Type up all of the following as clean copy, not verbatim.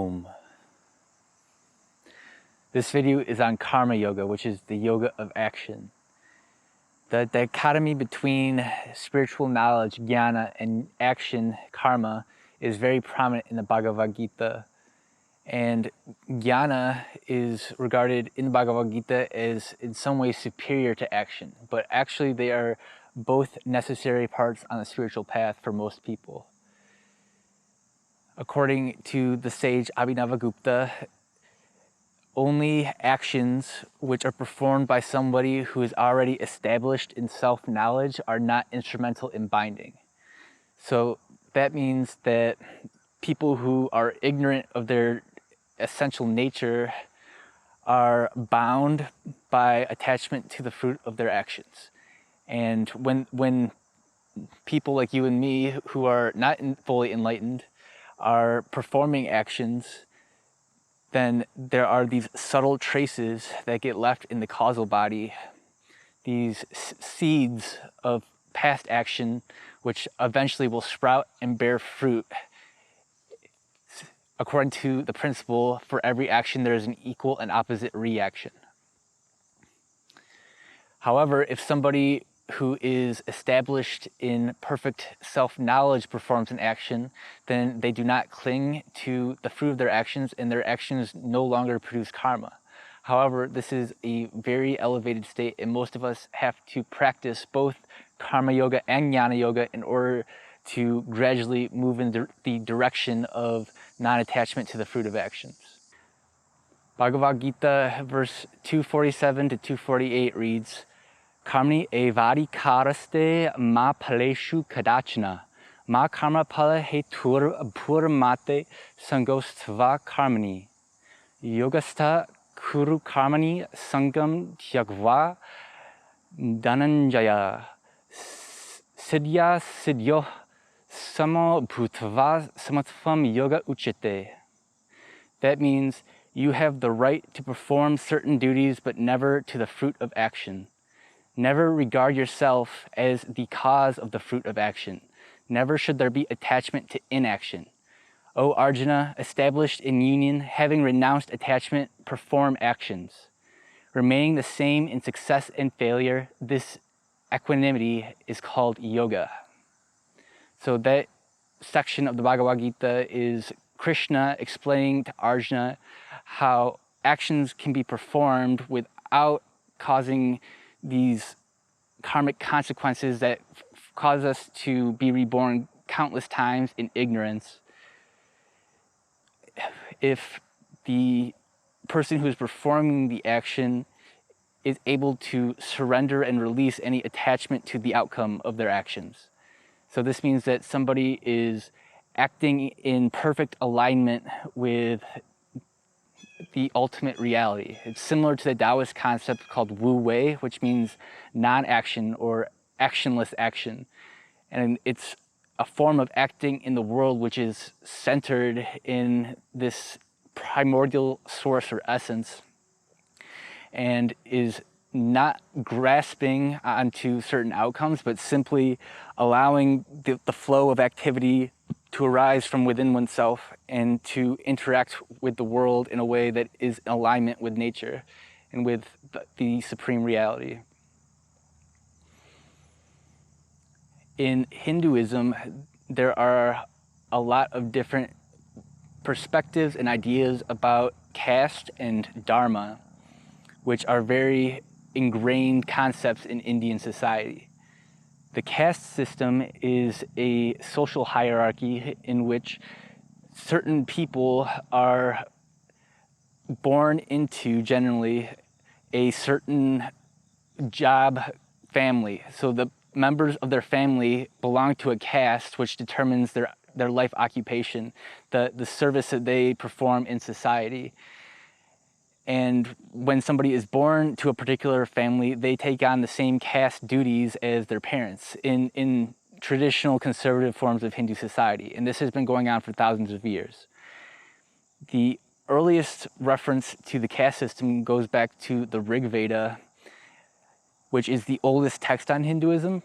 Om. This video is on Karma Yoga, which is the yoga of action. The dichotomy between spiritual knowledge, jnana, and action, karma, is very prominent in the Bhagavad Gita. And jnana is regarded in the Bhagavad Gita as in some ways superior to action, but actually they are both necessary parts on the spiritual path for most people. According to the sage Abhinavagupta, only actions which are performed by somebody who is already established in self-knowledge are not instrumental in binding. So that means that people who are ignorant of their essential nature are bound by attachment to the fruit of their actions. And when people like you and me who are not fully enlightened are performing actions, then there are these subtle traces that get left in the causal body, these seeds of past action, which eventually will sprout and bear fruit. According to the principle, for every action there is an equal and opposite reaction. However, if somebody who is established in perfect self-knowledge performs an action, then they do not cling to the fruit of their actions, and their actions no longer produce karma. However, this is a very elevated state, and most of us have to practice both karma yoga and jnana yoga in order to gradually move in the direction of non-attachment to the fruit of actions. Bhagavad Gita verse 247 to 248 reads, Karmani evadi karaste ma paleshu kadachana, ma karma pala hetur puramate sangostva karmani, yogastha kuru karmani sangam tyagva dhananjaya, siddhya siddhyo samo bhutva samatvam yoga uchete. That means you have the right to perform certain duties, but never to the fruit of action. Never regard yourself as the cause of the fruit of action. Never should there be attachment to inaction. O Arjuna, established in union, having renounced attachment, perform actions. Remaining the same in success and failure, this equanimity is called yoga. So that section of the Bhagavad Gita is Krishna explaining to Arjuna how actions can be performed without causing these karmic consequences that cause us to be reborn countless times in ignorance. If the person who is performing the action is able to surrender and release any attachment to the outcome of their actions. So this means that somebody is acting in perfect alignment with the ultimate reality. It's similar to the Taoist concept called Wu Wei, which means non-action or actionless action. And it's a form of acting in the world which is centered in this primordial source or essence, and is not grasping onto certain outcomes, but simply allowing the flow of activity to arise from within oneself and to interact with the world in a way that is in alignment with nature and with the supreme reality. In Hinduism, there are a lot of different perspectives and ideas about caste and dharma, which are very ingrained concepts in Indian society. The caste system is a social hierarchy in which certain people are born into, generally, a certain job family. So the members of their family belong to a caste which determines their life occupation, the service that they perform in society. And when somebody is born to a particular family, they take on the same caste duties as their parents in traditional conservative forms of Hindu society. And this has been going on for thousands of years. The earliest reference to the caste system goes back to the Rig Veda, which is the oldest text on Hinduism.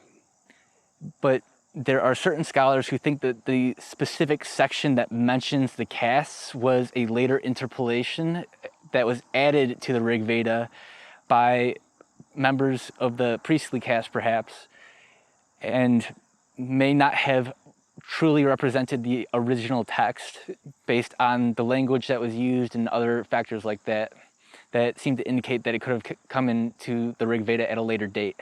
But there are certain scholars who think that the specific section that mentions the castes was a later interpolation that was added to the Rig Veda by members of the priestly caste, perhaps, and may not have truly represented the original text based on the language that was used and other factors like that that seem to indicate that it could have come into the Rig Veda at a later date.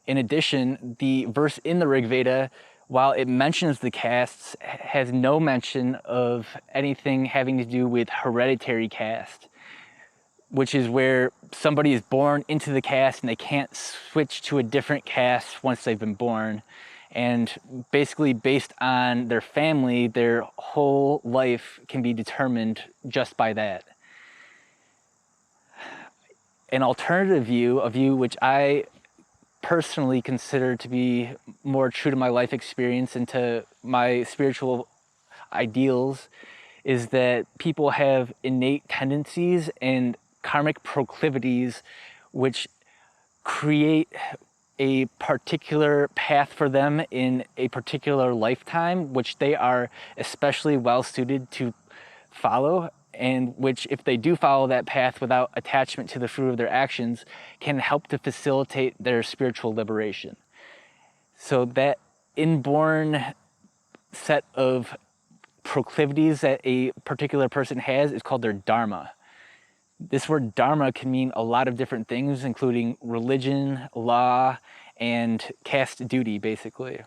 In addition, the verse in the Rig Veda, while it mentions the castes, has no mention of anything having to do with hereditary caste, which is where somebody is born into the caste and they can't switch to a different caste once they've been born. And basically, based on their family, their whole life can be determined just by that. An alternative view, a view which I personally consider to be more true to my life experience and to my spiritual ideals, is that people have innate tendencies and karmic proclivities which create a particular path for them in a particular lifetime, which they are especially well suited to follow, and which, if they do follow that path without attachment to the fruit of their actions, can help to facilitate their spiritual liberation. So that inborn set of proclivities that a particular person has is called their dharma. This word dharma can mean a lot of different things, including religion, law, and caste duty, basically.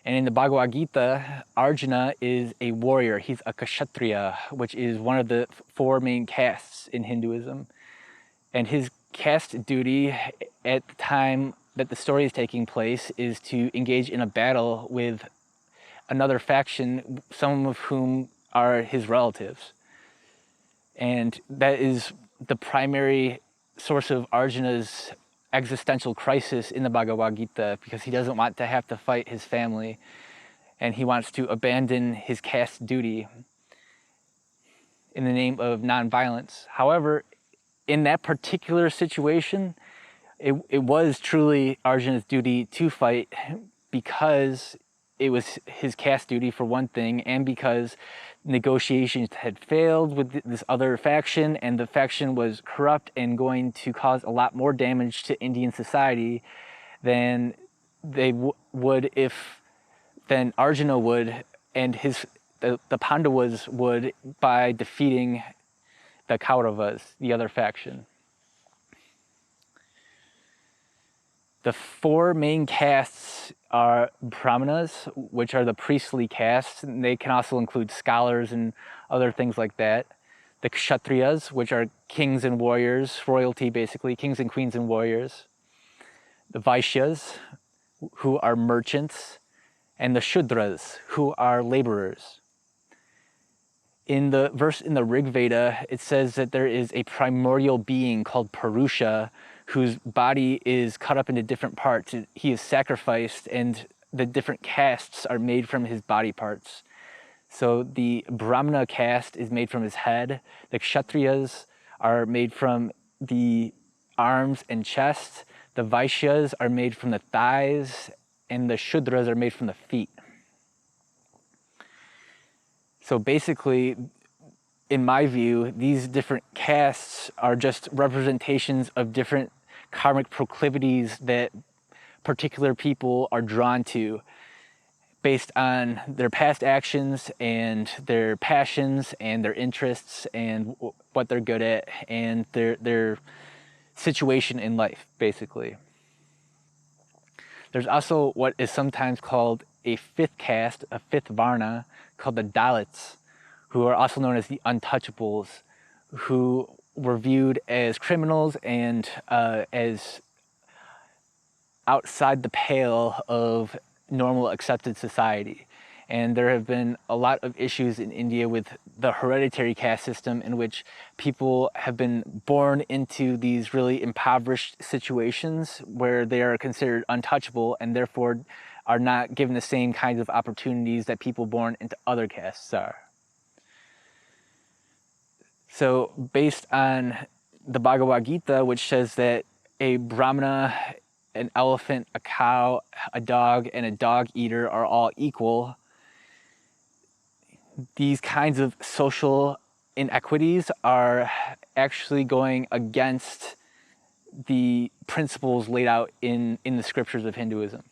And in the Bhagavad Gita, Arjuna is a warrior. He's a kshatriya, which is one of the four main castes in Hinduism. And his caste duty at the time that the story is taking place is to engage in a battle with another faction, some of whom are his relatives. And that is the primary source of Arjuna's existential crisis in the Bhagavad Gita, because he doesn't want to have to fight his family and he wants to abandon his caste duty in the name of nonviolence. However, in that particular situation, it was truly Arjuna's duty to fight, because it was his caste duty for one thing, and because negotiations had failed with this other faction, and the faction was corrupt and going to cause a lot more damage to Indian society than they would if than Arjuna would and the Pandavas would by defeating the Kauravas, the other faction. The four main castes are Brahmanas, which are the priestly castes, and they can also include scholars and other things like that. The Kshatriyas, which are kings and warriors, royalty basically, kings and queens and warriors. The Vaishyas, who are merchants, and the Shudras, who are laborers. In the verse in the Rig Veda, it says that there is a primordial being called Purusha, whose body is cut up into different parts. He is sacrificed, and the different castes are made from his body parts. So the Brahmana caste is made from his head. The Kshatriyas are made from the arms and chest. The Vaishyas are made from the thighs, and the Shudras are made from the feet. So basically, in my view, these different castes are just representations of different karmic proclivities that particular people are drawn to based on their past actions and their passions and their interests and what they're good at and their situation in life, basically. There's also what is sometimes called a fifth caste, a fifth varna, called the Dalits, who are also known as the untouchables, who were viewed as criminals and as outside the pale of normal accepted society. And there have been a lot of issues in India with the hereditary caste system, in which people have been born into these really impoverished situations where they are considered untouchable and therefore are not given the same kinds of opportunities that people born into other castes are. So based on the Bhagavad Gita, which says that a Brahmana an elephant, a cow, a dog, and a dog eater are all equal, these kinds of social inequities are actually going against the principles laid out in the scriptures of Hinduism.